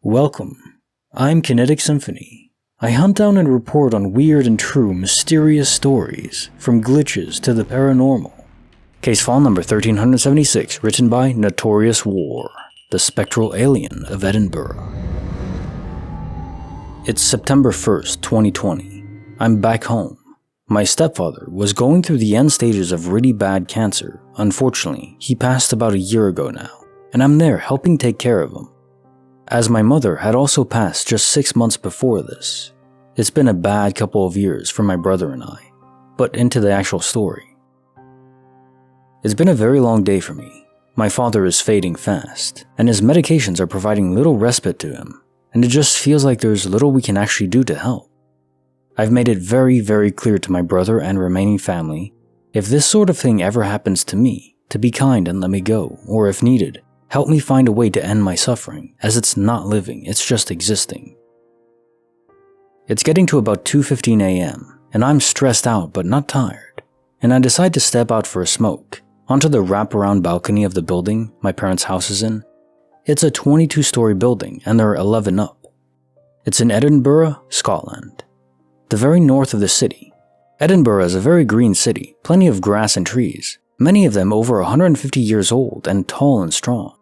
Welcome. I'm Kinetic Symphony. I hunt down and report on weird and true mysterious stories, from glitches to the paranormal. Case file number 1376, written by Notorious, the Spectral Alien of Edinburgh. It's September 1st, 2020. I'm back home. My stepfather was going through the end stages of really bad cancer. Unfortunately, he passed about a year ago now, and I'm there helping take care of him. As my mother had also passed just 6 months before this. It's been a bad couple of years for my brother and I, but into the actual story. It's been a very long day for me. My father is fading fast, and his medications are providing little respite to him, and it just feels like there's little we can actually do to help. I've made it very clear to my brother and remaining family, if this sort of thing ever happens to me, to be kind and let me go, or if needed, help me find a way to end my suffering, as it's not living, it's just existing. It's getting to about 2:15 a.m., and I'm stressed out but not tired, and I decide to step out for a smoke, onto the wraparound balcony of the building my parents' house is in. It's a 22-story building, and there are 11 up. It's in Edinburgh, Scotland, the very north of the city. Edinburgh is a very green city, plenty of grass and trees, many of them over 150 years old and tall and strong.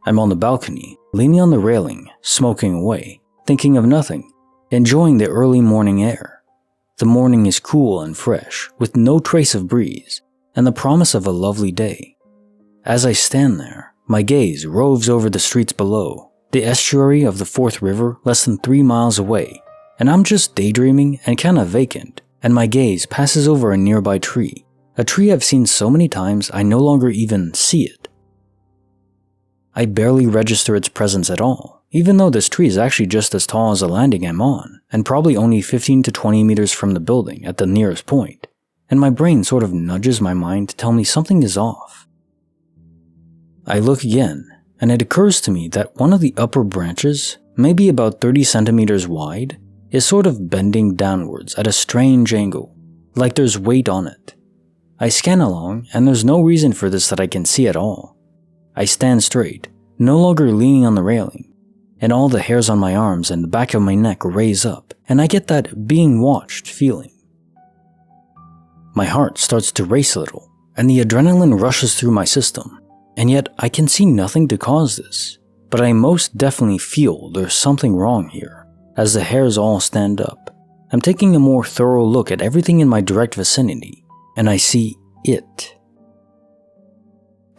I'm on the balcony, leaning on the railing, smoking away, thinking of nothing, enjoying the early morning air. The morning is cool and fresh, with no trace of breeze, and the promise of a lovely day. As I stand there, my gaze roves over the streets below, the estuary of the Forth River less than 3 miles away, and I'm just daydreaming and kinda vacant, and my gaze passes over a nearby tree, a tree I've seen so many times I no longer even see it. I barely register its presence at all, even though this tree is actually just as tall as the landing I'm on, and probably only 15 to 20 meters from the building at the nearest point, and my brain sort of nudges my mind to tell me something is off. I look again, and it occurs to me that one of the upper branches, maybe about 30 centimeters wide, is sort of bending downwards at a strange angle, like there's weight on it. I scan along, and there's no reason for this that I can see at all. I stand straight, no longer leaning on the railing, and all the hairs on my arms and the back of my neck raise up, and I get that being watched feeling. My heart starts to race a little, and the adrenaline rushes through my system, and yet I can see nothing to cause this, but I most definitely feel there's something wrong here. As the hairs all stand up, I'm taking a more thorough look at everything in my direct vicinity, and I see it.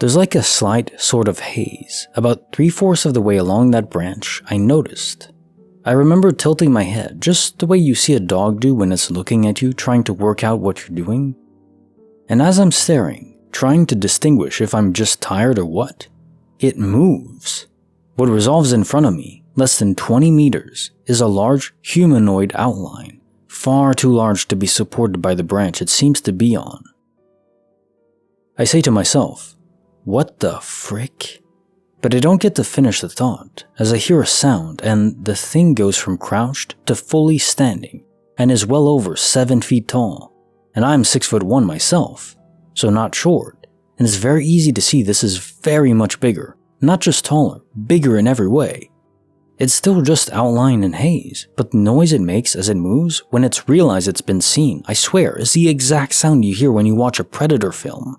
There's like a slight sort of haze, about 3/4 of the way along that branch I noticed. I remember tilting my head, just the way you see a dog do when it's looking at you trying to work out what you're doing. And as I'm staring, trying to distinguish if I'm just tired or what, it moves. What resolves in front of me, less than 20 meters, is a large humanoid outline, far too large to be supported by the branch it seems to be on. I say to myself, what the frick? But I don't get to finish the thought, as I hear a sound and the thing goes from crouched to fully standing, and is well over 7 feet tall, and I'm 6'1" myself, so not short, and it's very easy to see this is very much bigger, not just taller, bigger in every way. It's still just outline and haze, but the noise it makes as it moves when it's realized it's been seen, I swear, is the exact sound you hear when you watch a Predator film.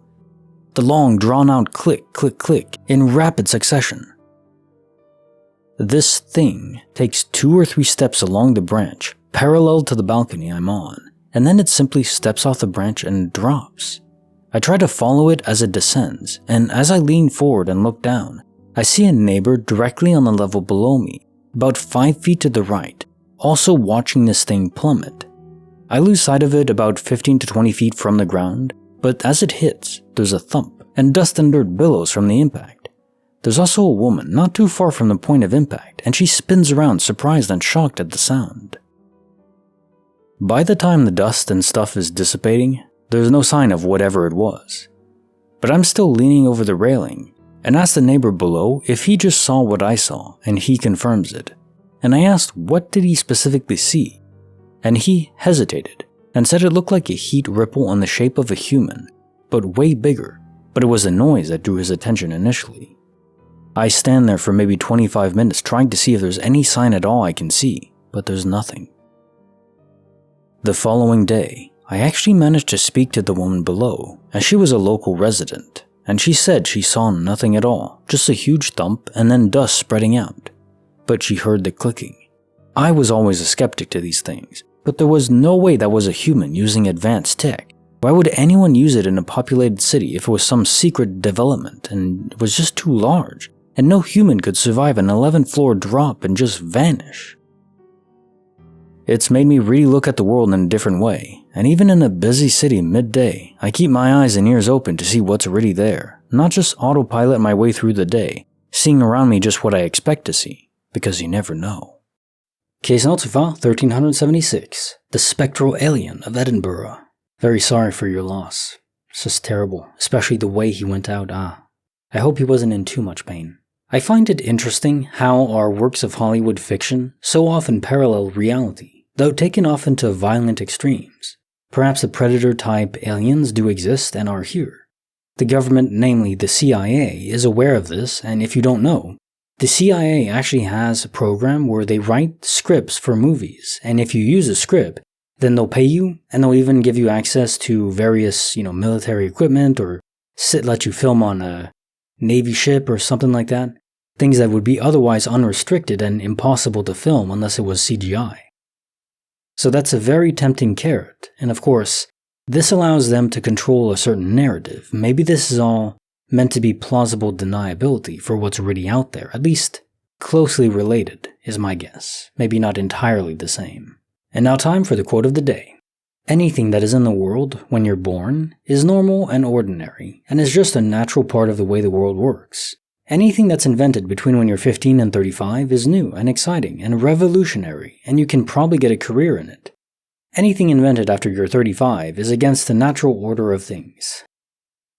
The long, drawn-out click, click, click in rapid succession. This thing takes 2 or 3 steps along the branch, parallel to the balcony I'm on, and then it simply steps off the branch and drops. I try to follow it as it descends, and as I lean forward and look down, I see a neighbor directly on the level below me, about 5 feet to the right, also watching this thing plummet. I lose sight of it about 15 to 20 feet from the ground, but as it hits, there's a thump, and dust and dirt billows from the impact. There's also a woman not too far from the point of impact, and she spins around surprised and shocked at the sound. By the time the dust and stuff is dissipating, there's no sign of whatever it was. But I'm still leaning over the railing, and ask the neighbor below if he just saw what I saw, and he confirms it. And I asked what did he specifically see, and he hesitated, and said it looked like a heat ripple in the shape of a human, but way bigger, but it was the noise that drew his attention initially. I stand there for maybe 25 minutes trying to see if there's any sign at all I can see, but there's nothing. The following day, I actually managed to speak to the woman below, as she was a local resident, and she said she saw nothing at all, just a huge thump and then dust spreading out. But she heard the clicking. I was always a skeptic to these things, but there was no way that was a human using advanced tech. Why would anyone use it in a populated city if it was some secret development and it was just too large, and no human could survive an 11th floor drop and just vanish? It's made me really look at the world in a different way, and even in a busy city midday, I keep my eyes and ears open to see what's really there, not just autopilot my way through the day, seeing around me just what I expect to see, because you never know. Case notes file 1376, the Spectral Alien of Edinburgh. Very sorry for your loss. It's just terrible, especially the way he went out. I hope he wasn't in too much pain. I find it interesting how our works of Hollywood fiction so often parallel reality, though taken often to violent extremes. Perhaps the predator-type aliens do exist and are here. The government, namely the CIA, is aware of this, and if you don't know, the CIA actually has a program where they write scripts for movies, and if you use a script, then they'll pay you, and they'll even give you access to various, military equipment, or let you film on a Navy ship or something like that. Things that would be otherwise unrestricted and impossible to film unless it was CGI. So that's a very tempting carrot, and of course, this allows them to control a certain narrative. Maybe this is all meant to be plausible deniability for what's already out there, at least closely related, is my guess. Maybe not entirely the same. And now time for the quote of the day. Anything that is in the world when you're born is normal and ordinary, and is just a natural part of the way the world works. Anything that's invented between when you're 15 and 35 is new and exciting and revolutionary, and you can probably get a career in it. Anything invented after you're 35 is against the natural order of things.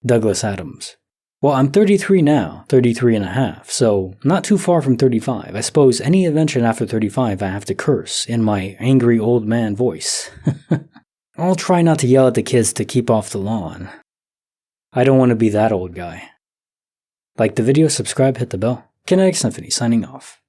Douglas Adams. Well, I'm 33 now, 33 and a half, so not too far from 35. I suppose any invention after 35 I have to curse in my angry old man voice. I'll try not to yell at the kids to keep off the lawn. I don't want to be that old guy. Like the video, subscribe, hit the bell. Kinetic Symphony signing off.